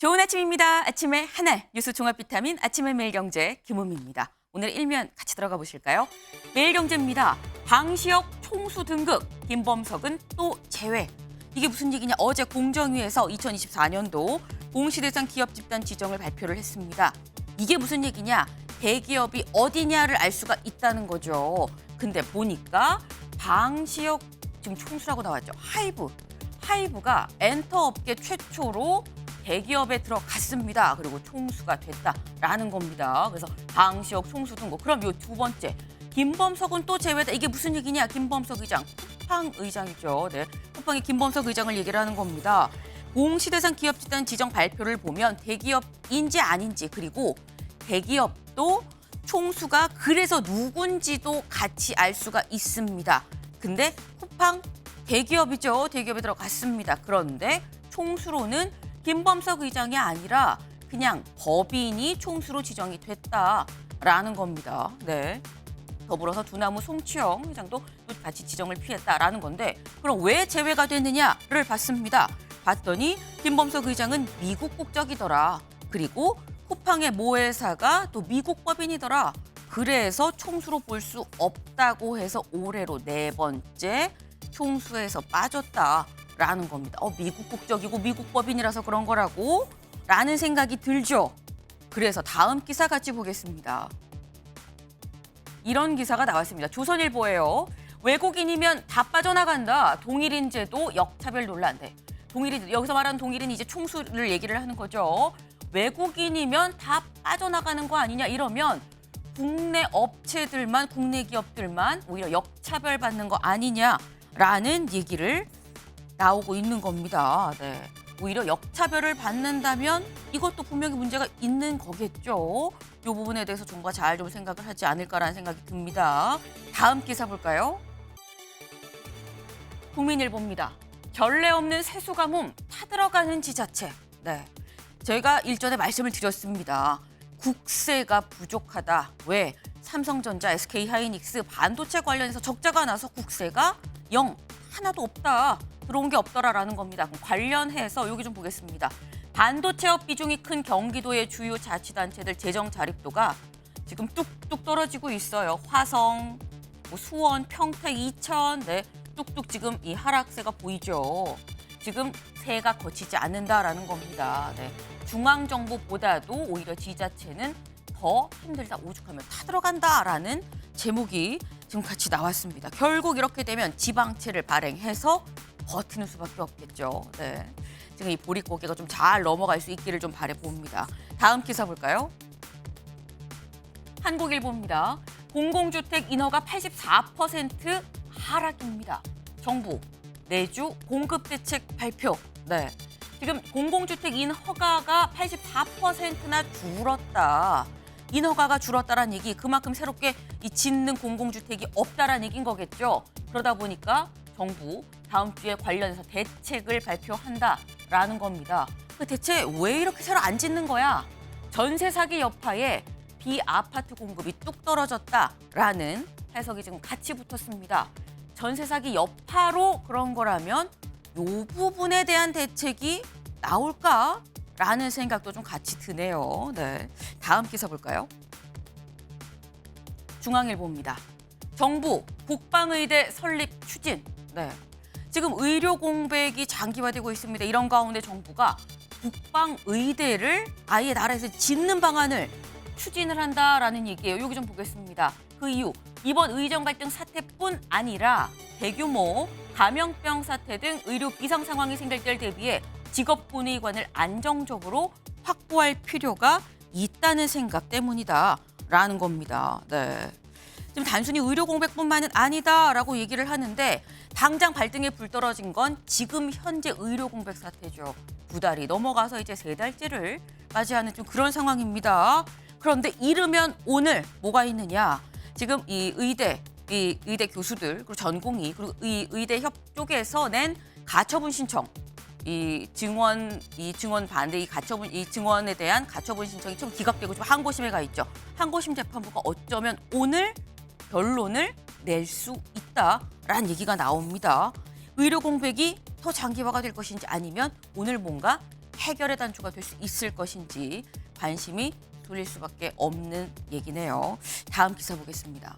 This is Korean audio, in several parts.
좋은 아침입니다. 아침에 하나 뉴스 종합 비타민 아침의 매일경제 김은미입니다. 오늘 일면 같이 들어가 보실까요? 매일경제입니다. 방시혁 총수 등극, 김범석은 또 제외. 이게 무슨 얘기냐? 어제 공정위에서 2024년도 공시대상 기업 집단 지정을 발표를 했습니다. 이게 무슨 얘기냐? 대기업이 어디냐를 알 수가 있다는 거죠. 근데 보니까 방시혁 지금 총수라고 나왔죠. 하이브가 엔터 업계 최초로 대기업에 들어갔습니다. 그리고 총수가 됐다라는 겁니다. 그래서 방시혁 총수 등 그럼 요 두 번째 김범석은 또 제외다. 이게 무슨 얘기냐? 김범석 의장, 쿠팡 의장이죠. 네, 쿠팡의 김범석 의장을 얘기를 하는 겁니다. 공시대상 기업 집단 지정 발표를 보면 대기업인지 아닌지 그리고 대기업도 총수가 그래서 누군지도 같이 알 수가 있습니다. 근데 쿠팡 대기업이죠. 대기업에 들어갔습니다. 그런데 총수로는 김범석 의장이 아니라 그냥 법인이 총수로 지정이 됐다라는 겁니다. 네. 더불어서 두나무 송치영 회장도 같이 지정을 피했다라는 건데 그럼 왜 제외가 됐느냐를 봤습니다. 봤더니 김범석 의장은 미국 국적이더라. 그리고 쿠팡의 모회사가 또 미국 법인이더라. 그래서 총수로 볼 수 없다고 해서 올해로 4번째 총수에서 빠졌다라는 겁니다. 미국 국적이고 미국 법인이라서 그런 거라고? 라는 생각이 들죠. 그래서 다음 기사 같이 보겠습니다. 이런 기사가 나왔습니다. 조선일보예요. 외국인이면 다 빠져나간다. 동일인 제도 역차별 논란. 네. 여기서 말하는 동일인이 이제 총수를 얘기를 하는 거죠. 외국인이면 다 빠져나가는 거 아니냐 이러면 국내 업체들만, 국내 기업들만 오히려 역차별 받는 거 아니냐라는 얘기를 나오고 있는 겁니다. 네. 오히려 역차별을 받는다면 이것도 분명히 문제가 있는 거겠죠. 이 부분에 대해서 정부가 잘 좀 생각을 하지 않을까라는 생각이 듭니다. 다음 기사 볼까요? 국민일보입니다. 전례 없는 세수 가뭄 타들어가는 지자체. 네. 저희가 일전에 말씀을 드렸습니다. 국세가 부족하다. 왜? 삼성전자, SK하이닉스 반도체 관련해서 적자가 나서 국세가 하나도 없다. 들어온 게 없더라라는 겁니다. 그럼 관련해서 여기 좀 보겠습니다. 반도체업 비중이 큰 경기도의 주요 자치단체들 재정 자립도가 지금 뚝뚝 떨어지고 있어요. 화성, 수원, 평택, 이천, 네, 뚝뚝 지금 이 하락세가 보이죠. 지금 세가 거치지 않는다라는 겁니다. 네. 중앙정부보다도 오히려 지자체는 더 힘들다, 오죽하면 타들어간다라는 제목이 지금 같이 나왔습니다. 결국 이렇게 되면 지방채를 발행해서 버티는 수밖에 없겠죠. 네. 지금 이 보릿고개가 좀 잘 넘어갈 수 있기를 좀 바라봅니다. 다음 기사 볼까요? 한국일보입니다. 공공주택 인허가 84% 하락입니다. 정부 내주 공급대책 발표. 네. 지금 공공주택 인허가가 84%나 줄었다. 인허가가 줄었다라는 얘기, 그만큼 새롭게 이 짓는 공공주택이 없다라는 얘기인 거겠죠. 그러다 보니까 정부 다음 주에 관련해서 대책을 발표한다라는 겁니다. 그 대체 왜 이렇게 새로 안 짓는 거야? 전세 사기 여파에 비아파트 공급이 뚝 떨어졌다라는 해석이 지금 같이 붙었습니다. 전세 사기 여파로 그런 거라면 이 부분에 대한 대책이 나올까라는 생각도 좀 같이 드네요. 네. 다음 기사 볼까요? 중앙일보입니다. 정부 국방의대 설립 추진. 네. 지금 의료 공백이 장기화되고 있습니다. 이런 가운데 정부가 국방의대를 아예 나라에서 짓는 방안을 추진을 한다라는 얘기예요. 여기 좀 보겠습니다. 그 이유, 이번 의정 갈등 사태뿐 아니라 대규모 감염병 사태 등 의료 비상 상황이 생길 때를 대비해 직업군의관을 안정적으로 확보할 필요가 있다는 생각 때문이다라는 겁니다. 네. 지금 단순히 의료 공백뿐만은 아니다라고 얘기를 하는데 당장 발등에 불 떨어진 건 지금 현재 의료 공백 사태죠. 2달이 넘어가서 이제 3달째를 맞이하는 좀 그런 상황입니다. 그런데 이르면 오늘 뭐가 있느냐? 지금 이 의대 교수들 그리고 전공의 그리고 의대 협 쪽에서 낸 가처분 신청, 이 증원 반대 이 증원에 대한 가처분 신청이 좀 기각되고 좀 항고심에 가 있죠. 항고심 재판부가 어쩌면 오늘 결론을 낼 수 있다라는 얘기가 나옵니다. 의료 공백이 더 장기화가 될 것인지 아니면 오늘 뭔가 해결의 단초가 될 수 있을 것인지 관심이 쏠릴 수밖에 없는 얘기네요. 다음 기사 보겠습니다.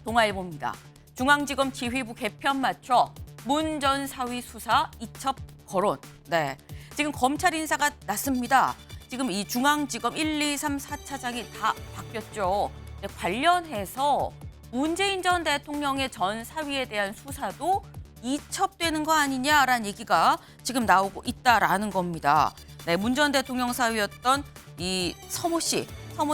동아일보입니다. 중앙지검 지휘부 개편 맞춰 문 전 사위 수사 이첩 거론. 네, 지금 검찰 인사가 났습니다. 지금 이 중앙지검 1, 2, 3, 4차장이 다 바뀌었죠. 네, 관련해서 문재인 전 대통령의 전 사위에 대한 수사도 이첩되는 거 아니냐라는 얘기가 지금 나오고 있다라는 겁니다. 네, 문 전 대통령 사위였던 이 서모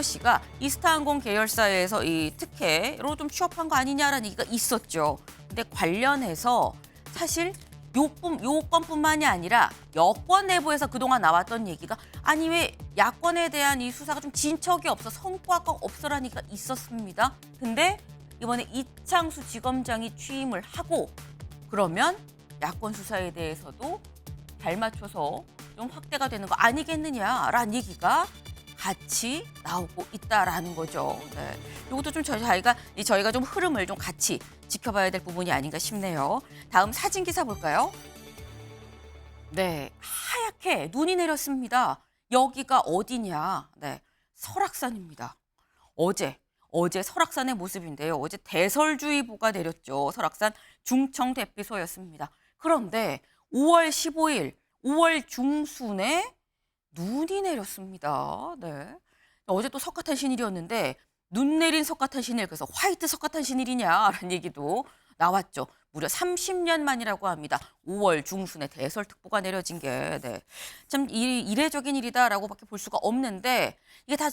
씨가 이스타항공 계열사에서 이 특혜로 좀 취업한 거 아니냐라는 얘기가 있었죠. 근데 관련해서 사실 요건뿐만이 아니라 여권 내부에서 그동안 나왔던 얘기가 아니 왜 야권에 대한 이 수사가 좀 진척이 없어 성과가 없어라는 얘기가 있었습니다. 근데 이번에 이창수 지검장이 취임을 하고 그러면 야권 수사에 대해서도 발 맞춰서 좀 확대가 되는 거 아니겠느냐라는 얘기가 같이 나오고 있다라는 거죠. 네. 이것도 좀 저희가 좀 흐름을 좀 같이 지켜봐야 될 부분이 아닌가 싶네요. 다음 사진 기사 볼까요? 네, 하얗게 눈이 내렸습니다. 여기가 어디냐? 네, 설악산입니다. 어제 설악산의 모습인데요. 어제 대설주의보가 내렸죠. 설악산 중청 대피소였습니다. 그런데 5월 15일, 5월 중순에 눈이 내렸습니다. 네. 어제 또 석가탄신일이었는데 눈 내린 석가탄신일, 그래서 화이트 석가탄신일이냐라는 얘기도 나왔죠. 무려 30년 만이라고 합니다. 5월 중순에 대설특보가 내려진 게 참 이례적인 일이다라고밖에 볼 수가 없는데 이게 다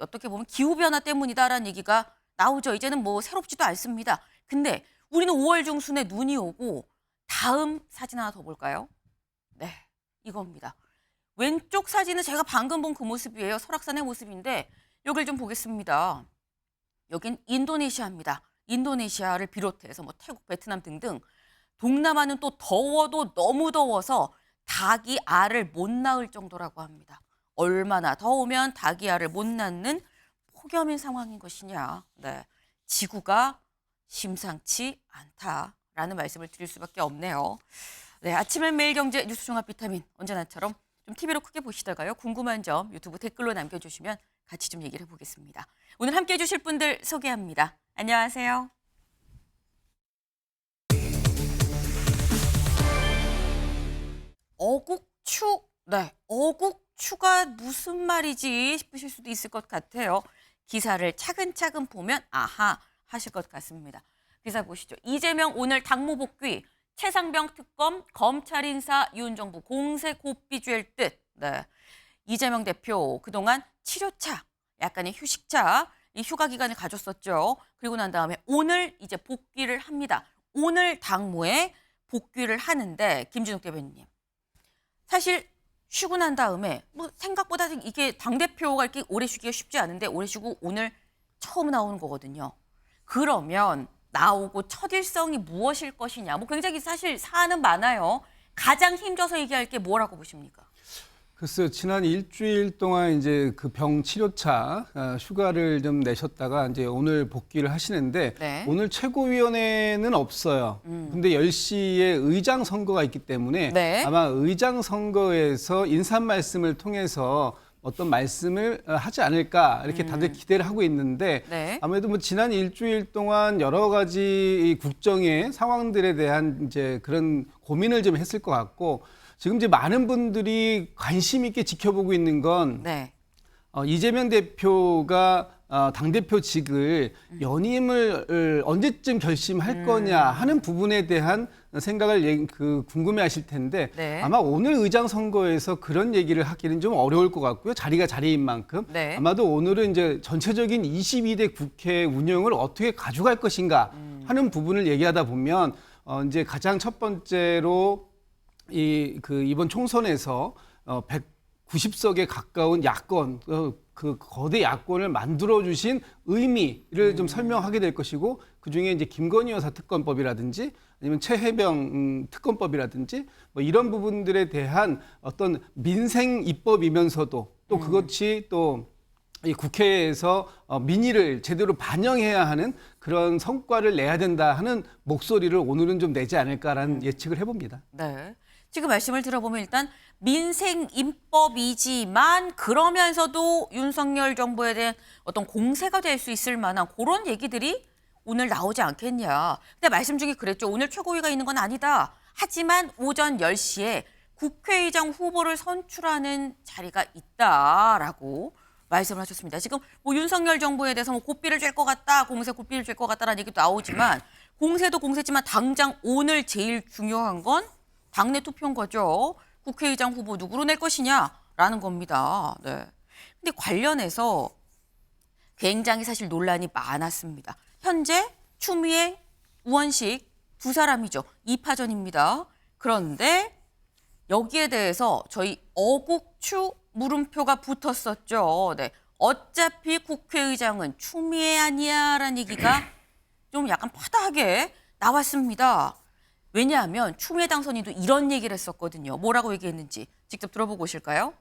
어떻게 보면 기후변화 때문이다라는 얘기가 나오죠. 이제는 뭐 새롭지도 않습니다. 근데 우리는 5월 중순에 눈이 오고 다음 사진 하나 더 볼까요? 네, 이겁니다. 왼쪽 사진은 제가 방금 본 그 모습이에요. 설악산의 모습인데 여길 좀 보겠습니다. 여긴 인도네시아입니다. 인도네시아를 비롯해서 뭐 태국, 베트남 등등 동남아는 또 더워도 너무 더워서 닭이 알을 못 낳을 정도라고 합니다. 얼마나 더우면 닭이 알을 못 낳는 폭염인 상황인 것이냐. 네, 지구가 심상치 않다라는 말씀을 드릴 수밖에 없네요. 네, 아침엔 매일경제 뉴스 종합 비타민 언제나처럼 좀 TV로 크게 보시다가요. 궁금한 점 유튜브 댓글로 남겨주시면 같이 좀 얘기를 해보겠습니다. 오늘 함께해 주실 분들 소개합니다. 안녕하세요. 어국추, 네, 어국추가 무슨 말이지 싶으실 수도 있을 것 같아요. 기사를 차근차근 보면 아하 하실 것 같습니다. 기사 보시죠. 이재명 오늘 당무 복귀, 최상병 특검, 검찰 인사, 윤 정부 공세 고삐줄 듯. 네, 이재명 대표 그동안 치료차, 약간의 휴식차, 이 휴가 기간을 가졌었죠. 그리고 난 다음에 오늘 이제 복귀를 합니다. 오늘 당무에 복귀를 하는데 김진욱 대변인님. 사실 쉬고 난 다음에 뭐 생각보다 이게 당대표가 이렇게 오래 쉬기가 쉽지 않은데 오래 쉬고 오늘 처음 나오는 거거든요. 그러면 나오고 첫 일성이 무엇일 것이냐. 뭐 굉장히 사실 사안은 많아요. 가장 힘줘서 얘기할 게 뭐라고 보십니까? 글쎄요, 지난 일주일 동안 이제 그 병 치료차 휴가를 좀 내셨다가 이제 오늘 복귀를 하시는데 네. 오늘 최고위원회는 없어요. 근데 10시에 의장 선거가 있기 때문에 네. 아마 의장 선거에서 인사 말씀을 통해서 어떤 말씀을 하지 않을까 이렇게 다들 기대를 하고 있는데 네. 아무래도 뭐 지난 일주일 동안 여러 가지 이 국정의 상황들에 대한 이제 그런 고민을 좀 했을 것 같고 지금 이제 많은 분들이 관심 있게 지켜보고 있는 건 네. 이재명 대표가 당대표직을 연임을 언제쯤 결심할 거냐 하는 부분에 대한 생각을 궁금해하실 텐데 네. 아마 오늘 의장 선거에서 그런 얘기를 하기는 좀 어려울 것 같고요. 자리가 자리인 만큼 네. 아마도 오늘은 이제 전체적인 22대 국회 운영을 어떻게 가져갈 것인가 하는 부분을 얘기하다 보면 이제 가장 첫 번째로 이번 총선에서 190석에 가까운 야권, 그 거대 야권을 만들어주신 의미를 좀 설명하게 될 것이고, 그 중에 이제 김건희 여사 특검법이라든지 아니면 최혜병 특검법이라든지 뭐 이런 부분들에 대한 어떤 민생 입법이면서도 또 그것이 또 이 국회에서 민의를 제대로 반영해야 하는 그런 성과를 내야 된다 하는 목소리를 오늘은 좀 내지 않을까라는 예측을 해봅니다. 네. 지금 말씀을 들어보면 일단 민생 입법이지만 그러면서도 윤석열 정부에 대한 어떤 공세가 될 수 있을 만한 그런 얘기들이 오늘 나오지 않겠냐. 근데 말씀 중에 그랬죠. 오늘 최고위가 있는 건 아니다. 하지만 오전 10시에 국회의장 후보를 선출하는 자리가 있다라고 말씀을 하셨습니다. 지금 뭐 윤석열 정부에 대해서 뭐 고삐를 쥘 것 같다, 공세 고삐를 쥘 것 같다라는 얘기도 나오지만 공세도 공세지만 당장 오늘 제일 중요한 건 당내 투표인 거죠. 국회의장 후보 누구로 낼 것이냐라는 겁니다. 네. 근데 관련해서 굉장히 사실 논란이 많았습니다. 현재 추미애, 우원식 두 사람이죠. 2파전입니다. 그런데 여기에 대해서 저희 어국추 물음표가 붙었었죠. 네. 어차피 국회의장은 추미애 아니야라는 얘기가 좀 약간 파다하게 나왔습니다. 왜냐하면 추미애 당선인도 이런 얘기를 했었거든요. 뭐라고 얘기했는지 직접 들어보고 오실까요?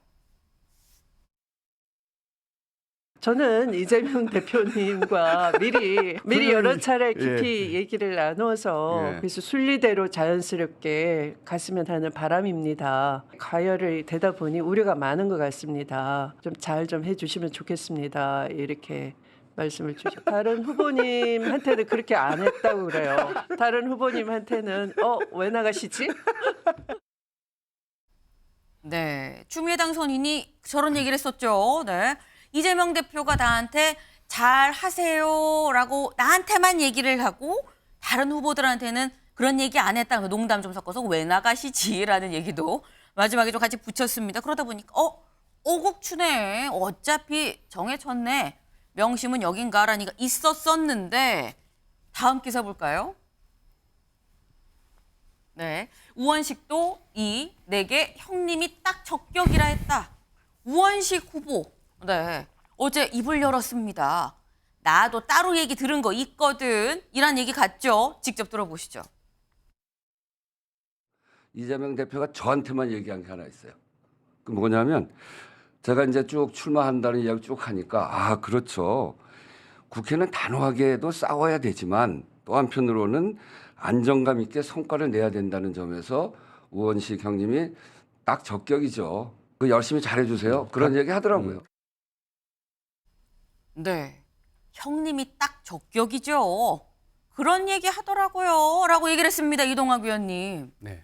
저는 이재명 대표님과 미리 여러 차례 깊이 얘기를 나눠서 예. 그래서 순리대로 자연스럽게 갔으면 하는 바람입니다. 가열을 되다 보니 우려가 많은 것 같습니다. 좀 잘 좀 해주시면 좋겠습니다. 이렇게 말씀을 주셨고 다른 후보님한테는 그렇게 안 했다고 그래요. 다른 후보님한테는 왜 나가시지? 네, 추미애 당선인이 저런 얘기를 했었죠. 네, 이재명 대표가 나한테 잘 하세요라고 나한테만 얘기를 하고 다른 후보들한테는 그런 얘기 안 했다. 농담 좀 섞어서 왜 나가시지라는 얘기도 마지막에 좀 같이 붙였습니다. 그러다 보니까 오국추네. 어차피 정해졌네. 명심은 여긴가라는 얘기가 있었었는데 다음 기사 볼까요? 네, 우원식도 내게 형님이 딱 적격이라 했다. 우원식 후보, 네, 어제 입을 열었습니다. 나도 따로 얘기 들은 거 있거든. 이란 얘기 같죠? 직접 들어보시죠. 이재명 대표가 저한테만 얘기한 게 하나 있어요. 그 뭐냐면 제가 이제 쭉 출마한다는 이야기 쭉 하니까 그렇죠. 국회는 단호하게도 싸워야 되지만 또 한편으로는 안정감 있게 성과를 내야 된다는 점에서 우원식 형님이 딱 적격이죠. 그 열심히 잘해주세요. 그런 얘기 하더라고요. 네, 형님이 딱 적격이죠. 그런 얘기 하더라고요. 라고 얘기를 했습니다. 이동학 위원님. 네.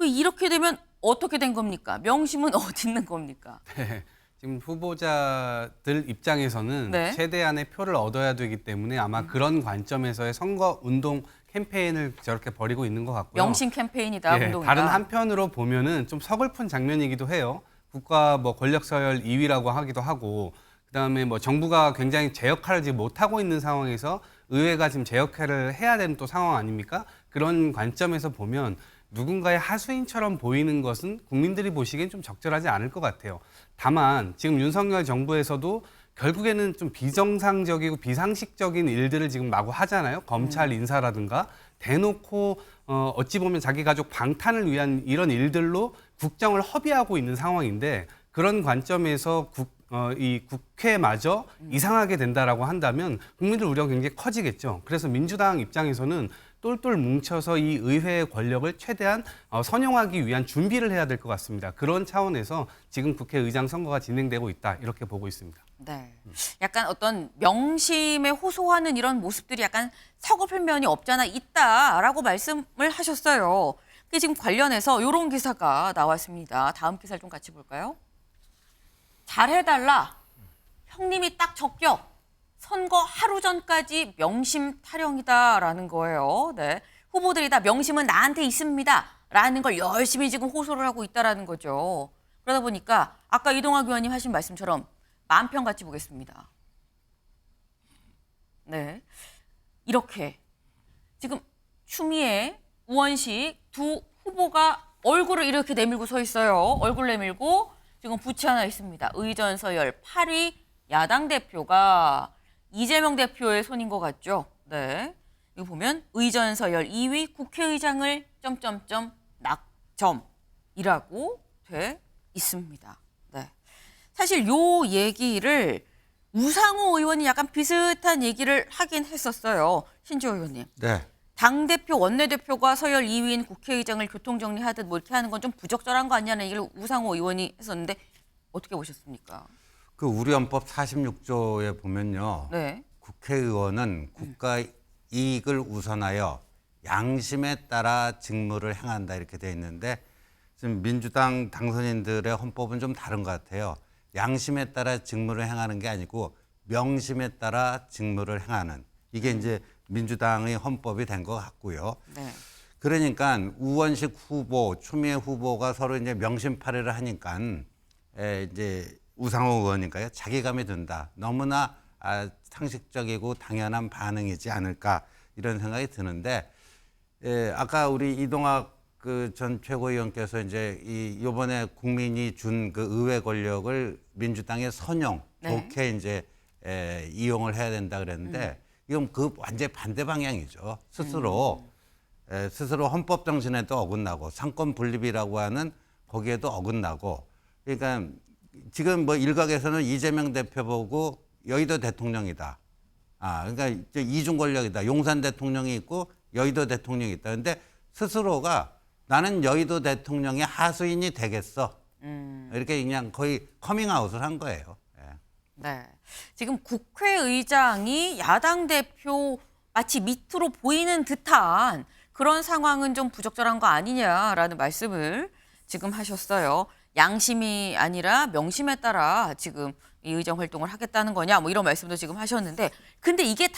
이렇게 되면 어떻게 된 겁니까? 명심은 어디 있는 겁니까? 네. 지금 후보자들 입장에서는 네. 최대한의 표를 얻어야 되기 때문에 아마 그런 관점에서의 선거 운동 캠페인을 저렇게 벌이고 있는 것 같고요. 명심 캠페인이다, 예, 운동이다. 다른 한편으로 보면은 좀 서글픈 장면이기도 해요. 국가 권력 서열 2위라고 하기도 하고, 그다음에 정부가 굉장히 제 역할을 지금 못 하고 있는 상황에서 의회가 지금 제 역할을 해야 되는 또 상황 아닙니까? 그런 관점에서 보면 누군가의 하수인처럼 보이는 것은 국민들이 보시기엔 좀 적절하지 않을 것 같아요. 다만 지금 윤석열 정부에서도 결국에는 좀 비정상적이고 비상식적인 일들을 지금 마구 하잖아요. 검찰 인사라든가 대놓고 어찌 보면 자기 가족 방탄을 위한 이런 일들로 국정을 허비하고 있는 상황인데 그런 관점에서 이 국회마저 이상하게 된다라고 한다면 국민들 우려가 굉장히 커지겠죠. 그래서 민주당 입장에서는 똘똘 뭉쳐서 이 의회의 권력을 최대한 선용하기 위한 준비를 해야 될 것 같습니다. 그런 차원에서 지금 국회의장 선거가 진행되고 있다 이렇게 보고 있습니다. 네, 약간 어떤 명심에 호소하는 이런 모습들이 약간 서글픈 면이 없잖아 있다라고 말씀을 하셨어요. 근데 지금 관련해서 이런 기사가 나왔습니다. 다음 기사를 좀 같이 볼까요? 잘해달라. 형님이 딱 적격. 선거 하루 전까지 명심 타령이다라는 거예요. 네, 후보들이 다 명심은 나한테 있습니다라는 걸 열심히 지금 호소를 하고 있다라는 거죠. 그러다 보니까 아까 이동학 의원님 하신 말씀처럼 만평 같이 보겠습니다. 네, 이렇게 지금 추미애, 우원식 두 후보가 얼굴을 이렇게 내밀고 서 있어요. 얼굴 내밀고 지금 부채 하나 있습니다. 의전 서열 8위 야당 대표가 이재명 대표의 손인 것 같죠? 네, 이거 보면 의전 서열 2위 국회의장을 낙점이라고 돼 있습니다. 네, 사실 요 얘기를 우상호 의원이 약간 비슷한 얘기를 하긴 했었어요. 신지호 의원님. 네. 당대표, 원내대표가 서열 2위인 국회의장을 교통정리하듯 뭐 이렇게 하는 건 좀 부적절한 거 아니냐는 얘기를 우상호 의원이 했었는데 어떻게 보셨습니까? 그 우리 헌법 46조에 보면요. 네. 국회의원은 국가 이익을 우선하여 양심에 따라 직무를 행한다 이렇게 돼 있는데 지금 민주당 당선인들의 헌법은 좀 다른 것 같아요. 양심에 따라 직무를 행하는 게 아니고 명심에 따라 직무를 행하는 이게 이제 민주당의 헌법이 된 것 같고요. 네. 그러니까 우원식 후보, 추미애 후보가 서로 이제 명심팔이를 하니까 이제 우상호 의원인가요? 자괴감이 든다. 너무나 상식적이고 당연한 반응이지 않을까 이런 생각이 드는데 아까 우리 이동학 그 전 최고위원께서 이제 이번에 국민이 준 그 의회 권력을 민주당의 선용 네. 좋게 이제 이용을 해야 된다 그랬는데 이건 그 완전 반대 방향이죠. 스스로 헌법 정신에도 어긋나고 상권 분립이라고 하는 거기에도 어긋나고 그러니까 지금 뭐 일각에서는 이재명 대표 보고 여의도 대통령이다. 그러니까 이제 이중 권력이다. 용산 대통령이 있고 여의도 대통령이 있다. 근데 스스로가 나는 여의도 대통령의 하수인이 되겠어. 이렇게 그냥 거의 커밍아웃을 한 거예요. 네. 지금 국회의장이 야당 대표 마치 밑으로 보이는 듯한 그런 상황은 좀 부적절한 거 아니냐라는 말씀을 지금 하셨어요. 양심이 아니라 명심에 따라 지금 이 의정 활동을 하겠다는 거냐 뭐 이런 말씀도 지금 하셨는데 근데 이게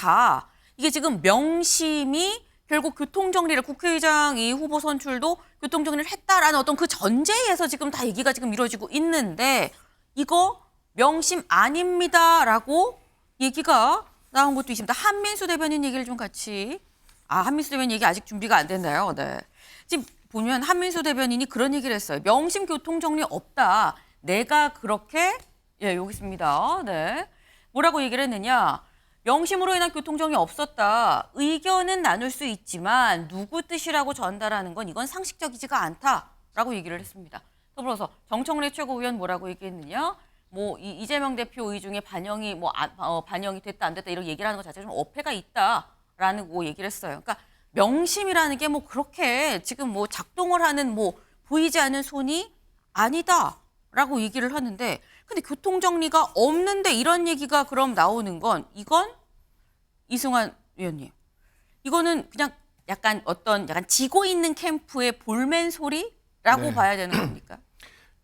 지금 명심이 결국 교통정리를 국회의장 이 후보 선출도 교통정리를 했다라는 어떤 그 전제에서 지금 다 얘기가 지금 이루어지고 있는데 이거 명심 아닙니다라고 얘기가 나온 것도 있습니다. 한민수 대변인 얘기를 좀 같이 한민수 대변인 얘기 아직 준비가 안 됐나요? 네. 지금 보면 한민수 대변인이 그런 얘기를 했어요. 명심 교통정리 없다. 내가 그렇게 여기 있습니다. 네. 뭐라고 얘기를 했느냐? 명심으로 인한 교통정리 없었다. 의견은 나눌 수 있지만 누구 뜻이라고 전달하는 건 이건 상식적이지가 않다라고 얘기를 했습니다. 더불어서 정청래 최고위원 뭐라고 얘기했느냐? 뭐 이재명 대표 의 중에 반영이 반영이 됐다 안 됐다 이런 얘기를 하는 것 자체가 좀 어폐가 있다라는 거 얘기를 했어요. 그러니까 명심이라는 게 뭐 그렇게 지금 뭐 작동을 하는 뭐 보이지 않는 손이 아니다라고 얘기를 하는데 근데 교통정리가 없는데 이런 얘기가 그럼 나오는 건 이건 이승환 위원님 이거는 그냥 약간 지고 있는 캠프의 볼멘 소리라고 네. 봐야 되는 겁니까?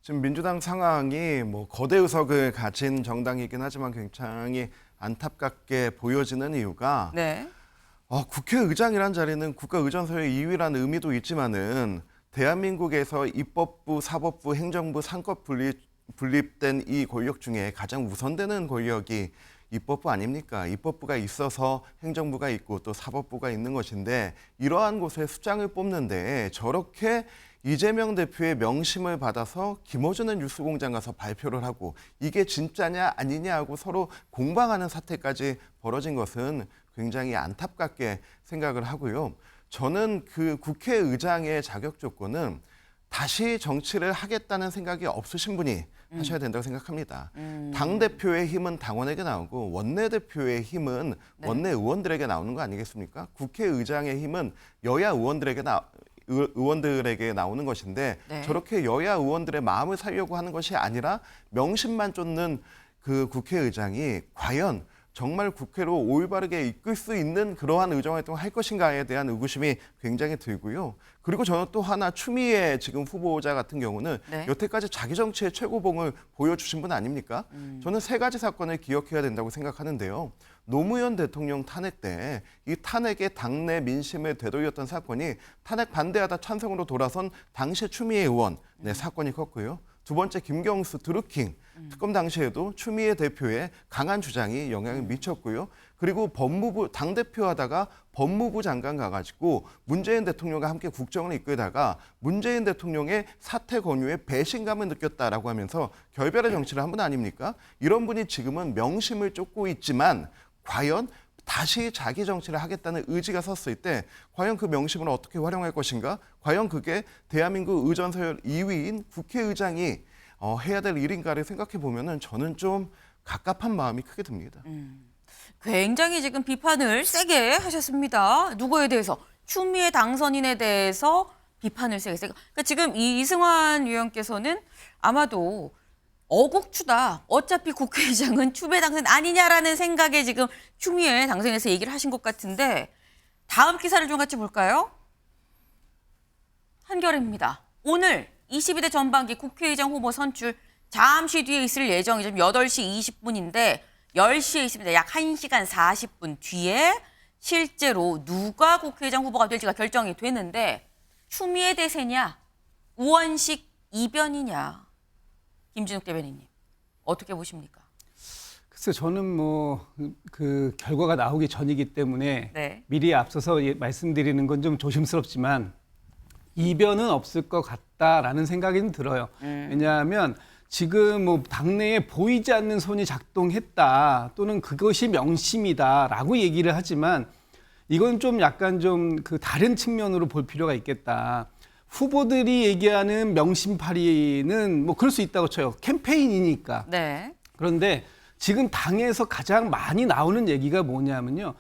지금 민주당 상황이 뭐 거대 의석을 가진 정당이긴 하지만 굉장히 안타깝게 보여지는 이유가 네. 국회의장이란 자리는 국가의전서의 2위라는 의미도 있지만은 대한민국에서 입법부, 사법부, 행정부 상권 분립된 이 권력 중에 가장 우선되는 권력이 입법부 아닙니까? 입법부가 있어서 행정부가 있고 또 사법부가 있는 것인데 이러한 곳에 수장을 뽑는데 저렇게 이재명 대표의 명심을 받아서 김어준은 뉴스공장 가서 발표를 하고 이게 진짜냐 아니냐 하고 서로 공방하는 사태까지 벌어진 것은 굉장히 안타깝게 생각을 하고요. 저는 그 국회의장의 자격 조건은 다시 정치를 하겠다는 생각이 없으신 분이 하셔야 된다고 생각합니다. 당대표의 힘은 당원에게 나오고 원내대표의 힘은 원내 의원들에게 나오는 거 아니겠습니까? 국회의장의 힘은 여야 의원들에게 나오는 것인데 네. 저렇게 여야 의원들의 마음을 살려고 하는 것이 아니라 명심만 쫓는 그 국회의장이 과연 정말 국회로 올바르게 이끌 수 있는 그러한 의정활동을 할 것인가에 대한 의구심이 굉장히 들고요. 그리고 저는 또 하나 추미애 지금 후보자 같은 경우는 네. 여태까지 자기 정치의 최고봉을 보여주신 분 아닙니까? 저는 세 가지 사건을 기억해야 된다고 생각하는데요. 노무현 대통령 탄핵 때 이 탄핵의 당내 민심을 되돌렸던 사건이 탄핵 반대하다 찬성으로 돌아선 당시 추미애 의원 사건이 컸고요. 두 번째 김경수 드루킹 특검 당시에도 추미애 대표의 강한 주장이 영향을 미쳤고요. 그리고 법무부 당대표 하다가 법무부 장관 가가지고 문재인 대통령과 함께 국정을 이끌다가 문재인 대통령의 사퇴 권유에 배신감을 느꼈다라고 하면서 결별의 정치를 한 분 아닙니까? 이런 분이 지금은 명심을 쫓고 있지만 과연 다시 자기 정치를 하겠다는 의지가 섰을 때 과연 그 명심을 어떻게 활용할 것인가? 과연 그게 대한민국 의전서열 2위인 국회의장이 해야 될 일인가를 생각해 보면은 저는 좀 갑갑한 마음이 크게 듭니다. 굉장히 지금 비판을 세게 하셨습니다. 누구에 대해서? 추미애 당선인에 대해서 비판을 세겠어요. 그러니까 지금 이승환 위원께서는 아마도 어국추다. 어차피 국회의장은 추미애 당선인 아니냐라는 생각에 지금 추미애 당선인에서 얘기를 하신 것 같은데 다음 기사를 좀 같이 볼까요? 한겨레입니다. 오늘 22대 전반기 국회의장 후보 선출 잠시 뒤에 있을 예정이 좀 8시 20분인데 10시에 있습니다. 약 1시간 40분 뒤에 실제로 누가 국회의장 후보가 될지가 결정이 되는데 추미애 대세냐 우원식 이변이냐 김진욱 대변인님 어떻게 보십니까? 글쎄 저는 뭐 그 결과가 나오기 전이기 때문에 네. 미리 앞서서 말씀드리는 건 좀 조심스럽지만 이변은 없을 것 같다라는 생각이 들어요. 왜냐하면 지금 뭐 당내에 보이지 않는 손이 작동했다 또는 그것이 명심이다라고 얘기를 하지만 이건 좀 약간 좀 그 다른 측면으로 볼 필요가 있겠다. 후보들이 얘기하는 명심팔이는 뭐 그럴 수 있다고 쳐요. 캠페인이니까. 네. 그런데 지금 당에서 가장 많이 나오는 얘기가 뭐냐면요.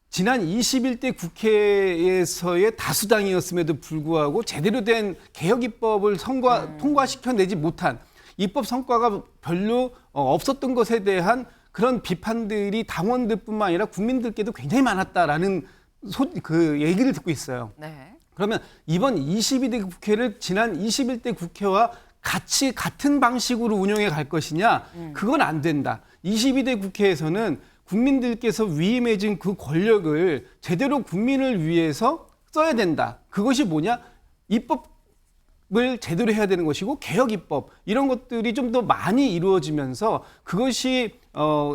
지난 21대 국회에서의 다수당이었음에도 불구하고 제대로 된 개혁 입법을 통과시켜내지 못한 입법 성과가 별로 없었던 것에 대한 그런 비판들이 당원들뿐만 아니라 국민들께도 굉장히 많았다라는 그 얘기를 듣고 있어요. 네. 그러면 이번 22대 국회를 지난 21대 국회와 같은 방식으로 운영해 갈 것이냐? 그건 안 된다. 22대 국회에서는 국민들께서 위임해진 그 권력을 제대로 국민을 위해서 써야 된다. 그것이 뭐냐? 입법을 제대로 해야 되는 것이고 개혁 입법 이런 것들이 좀 더 많이 이루어지면서 그것이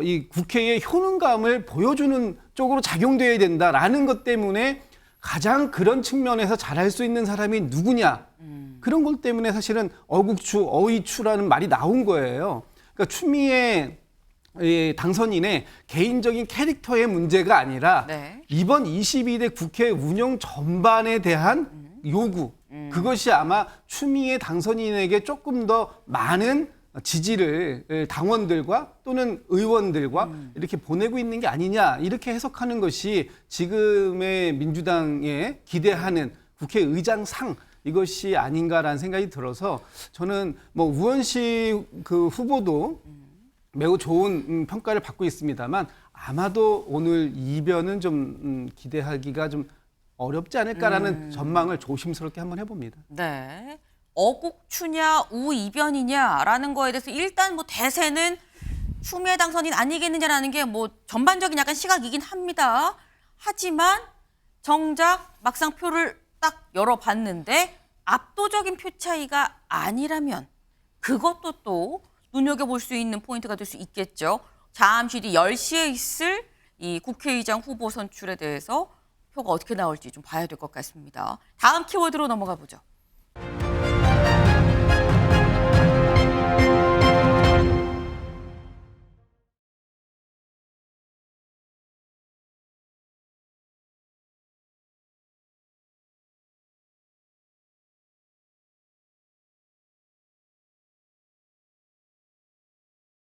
이 국회의 효능감을 보여주는 쪽으로 작용돼야 된다라는 것 때문에 가장 그런 측면에서 잘할 수 있는 사람이 누구냐? 그런 것 때문에 사실은 어국추, 어이추라는 말이 나온 거예요. 그러니까 추미애 당선인의 개인적인 캐릭터의 문제가 아니라 네. 이번 22대 국회 운영 전반에 대한 요구 그것이 아마 추미애 당선인에게 조금 더 많은 지지를 당원들과 또는 의원들과 이렇게 보내고 있는 게 아니냐 이렇게 해석하는 것이 지금의 민주당에 기대하는 국회의장상 이것이 아닌가라는 생각이 들어서 저는 뭐 우원식 그 후보도 매우 좋은 평가를 받고 있습니다만 아마도 오늘 이변은 좀 기대하기가 좀 어렵지 않을까라는 전망을 조심스럽게 한번 해봅니다. 네. 어국추냐 우이변이냐라는 거에 대해서 일단 뭐 대세는 추미애 당선인 아니겠느냐라는 게 뭐 전반적인 약간 시각이긴 합니다. 하지만 정작 막상 표를 딱 열어봤는데 압도적인 표 차이가 아니라면 그것도 또 눈여겨볼 수 있는 포인트가 될 수 있겠죠. 잠시 뒤 10시에 있을 이 국회의장 후보 선출에 대해서 표가 어떻게 나올지 좀 봐야 될 것 같습니다. 다음 키워드로 넘어가 보죠.